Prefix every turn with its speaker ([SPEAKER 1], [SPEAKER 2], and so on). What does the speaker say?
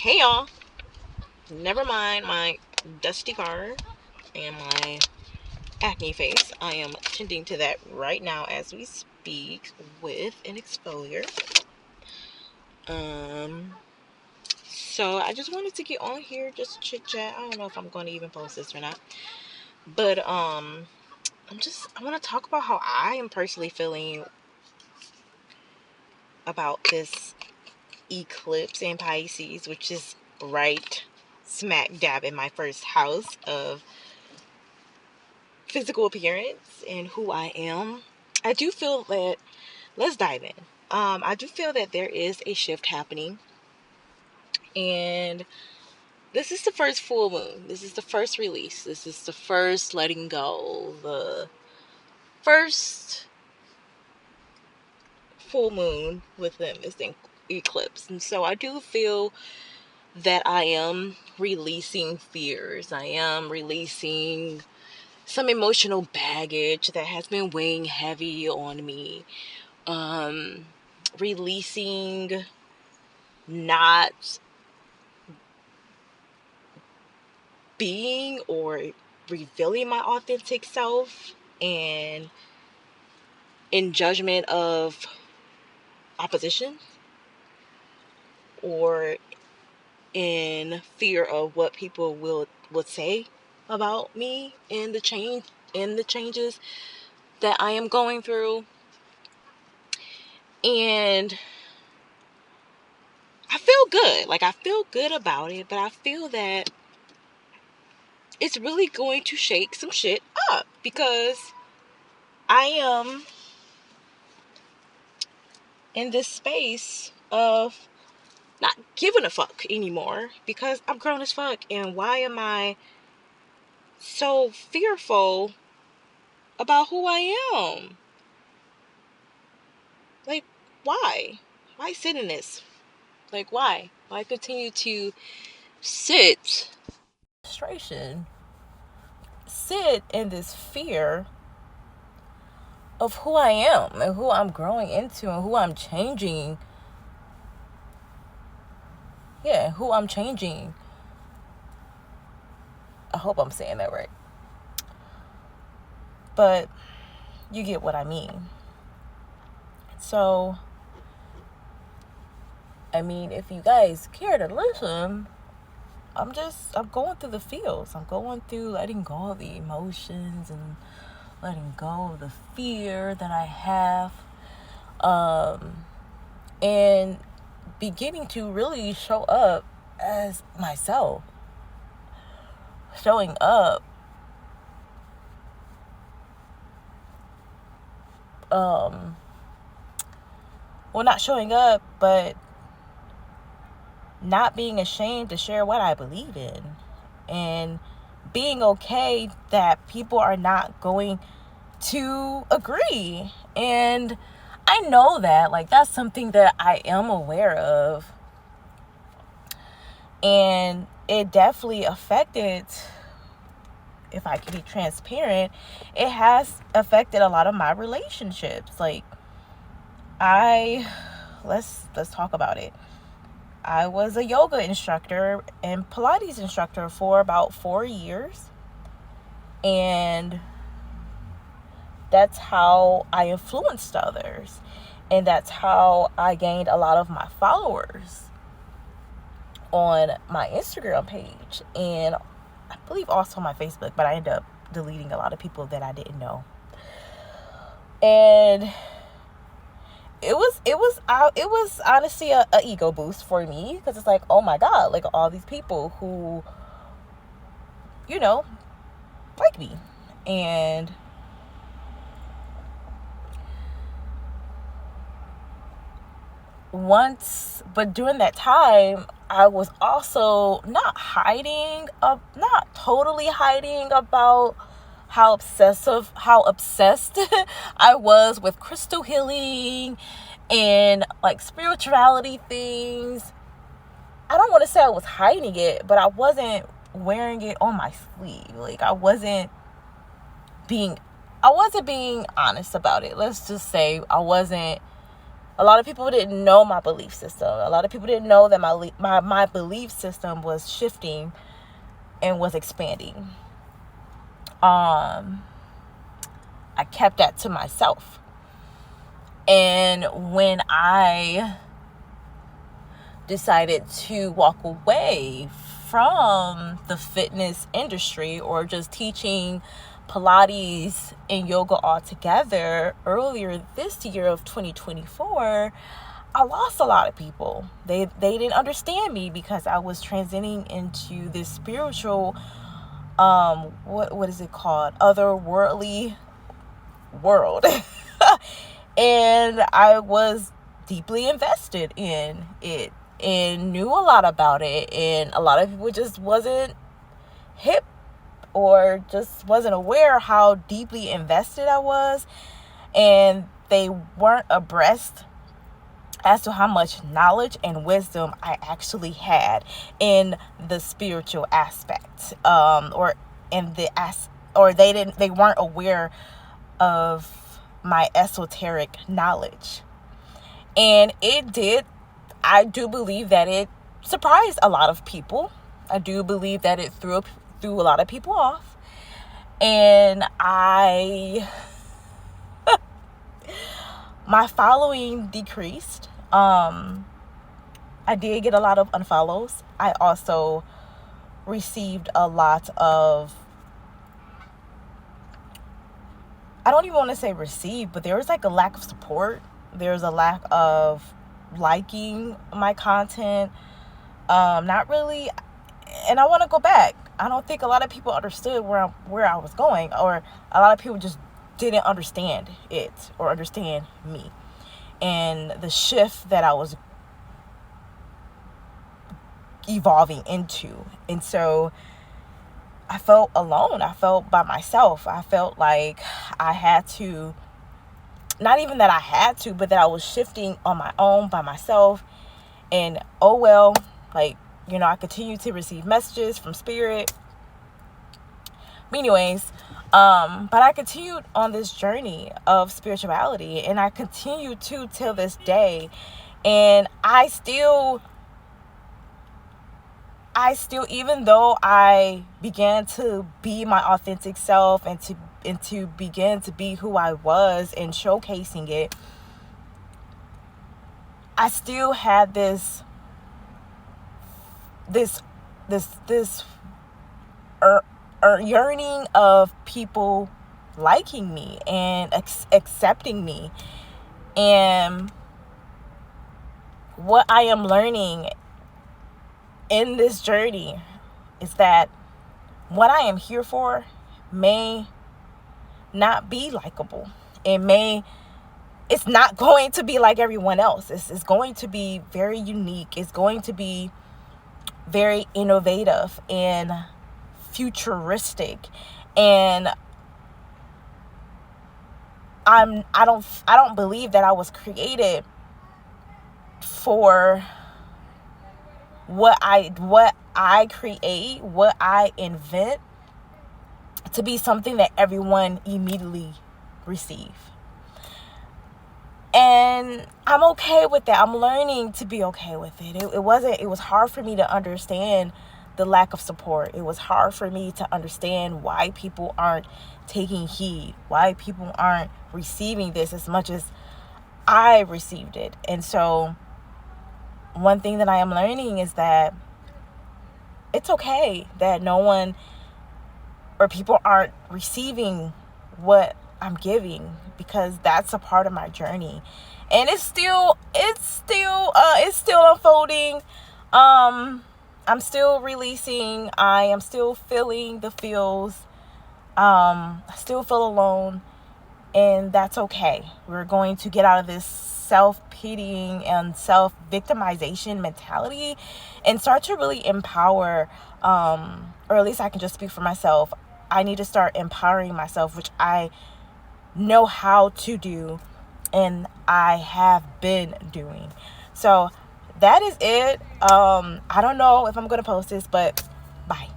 [SPEAKER 1] Hey y'all, never mind my dusty car and my acne face. I am tending to that right now as we speak with an exfoliator. Um, so I just wanted to get on here, just chit chat. I don't know if I'm going to even post this or not, but I want to talk about how I am personally feeling about this eclipse in Pisces, which is right smack dab in my first house of physical appearance and who I am. I do feel that, let's dive in. I do feel that there is a shift happening, and this is the first full moon. This is the first release. This is the first letting go, the first full moon within this eclipse. And so I do feel that I am releasing fears. I am releasing some emotional baggage that has been weighing heavy on me. um Releasing not being or revealing my authentic self, and in judgment of opposition, or in fear of what people would say about me, in the changes that I am going through. And I feel good. Like, I feel good about it, but I feel that it's really going to shake some shit up, because I am in this space of not giving a fuck anymore, because I'm grown as fuck. And why am I so fearful about who I am? Like, why? Why sit in this? Like, why? Why continue to sit? Frustration. Sit in this fear of who I am and who I'm growing into and who I'm changing. Yeah, who I'm changing. I hope I'm saying that right. But you get what I mean. So, I mean, if you guys care to listen, I'm going through the feels. I'm going through letting go of the emotions and letting go of the fear that I have. And beginning to really show up as myself. Showing up. Well, not showing up, but not being ashamed to share what I believe in, and being okay that people are not going to agree. And I know that, like, that's something that I am aware of, and it definitely affected, if I can be transparent, it has affected a lot of my relationships. Like, let's talk about it. I was a yoga instructor and Pilates instructor for about 4 years. And that's how I influenced others. And that's how I gained a lot of my followers on my Instagram page. And I believe also my Facebook, but I ended up deleting a lot of people that I didn't know. And it was honestly a ego boost for me, because it's like, oh my god, like, all these people who, like me. And but during that time, I was also not totally hiding about how obsessed I was with crystal healing and, like, spirituality things. I don't want to say I was hiding it, but I wasn't wearing it on my sleeve. Like, I wasn't being honest about it. Let's just say I wasn't A lot of people didn't know my belief system. A lot of people didn't know that my belief system was shifting and was expanding. I kept that to myself. And when I decided to walk away from the fitness industry, or just teaching Pilates and yoga altogether earlier this year of 2024, I lost a lot of people. They didn't understand me because I was transitioning into this spiritual, what is it called? Otherworldly world. And I was deeply invested in it and knew a lot about it, and a lot of people just wasn't hip or just wasn't aware how deeply invested I was, and they weren't abreast as to how much knowledge and wisdom I actually had in the spiritual aspect, or in the they weren't aware of my esoteric knowledge. And I do believe that it surprised a lot of people. I do believe that it threw a lot of people off. And my following decreased. I did get a lot of unfollows. I also received a lot of, I don't even want to say receive, but there was like a lack of support. There's a lack of liking my content. Not really. And I want to go back. I don't think a lot of people understood where I was going, or a lot of people just didn't understand it or understand me and the shift that I was evolving into. And so I felt alone. I felt by myself. I felt like I had to, not even that I had to, but that I was shifting on my own by myself. And oh well, like, I continue to receive messages from spirit. But anyways, but I continued on this journey of spirituality, and I continue to till this day. And I still, even though I began to be my authentic self and to begin to be who I was and showcasing it, I still had this yearning of people liking me and accepting me. And what I am learning in this journey is that what I am here for may not be likable. It's not going to be like everyone else. It's going to be very unique. It's going to be very innovative and futuristic. And I don't believe that I was created for what I create, what I invent, to be something that everyone immediately receive. And I'm okay with that. I'm learning to be okay with it. It was hard for me to understand the lack of support. It was hard for me to understand why people aren't taking heed, why people aren't receiving this as much as I received it. And so one thing that I am learning is that it's okay that no one or people aren't receiving what I'm giving, because that's a part of my journey. And it's still unfolding. I'm still releasing. I am still feeling the feels. I still feel alone, and that's okay. We're going to get out of this self-pitying and self-victimization mentality and start to really empower, or at least I can just speak for myself. I need to start empowering myself, which I know how to do and I have been doing. So that is it. I don't know if I'm going to post this, but bye.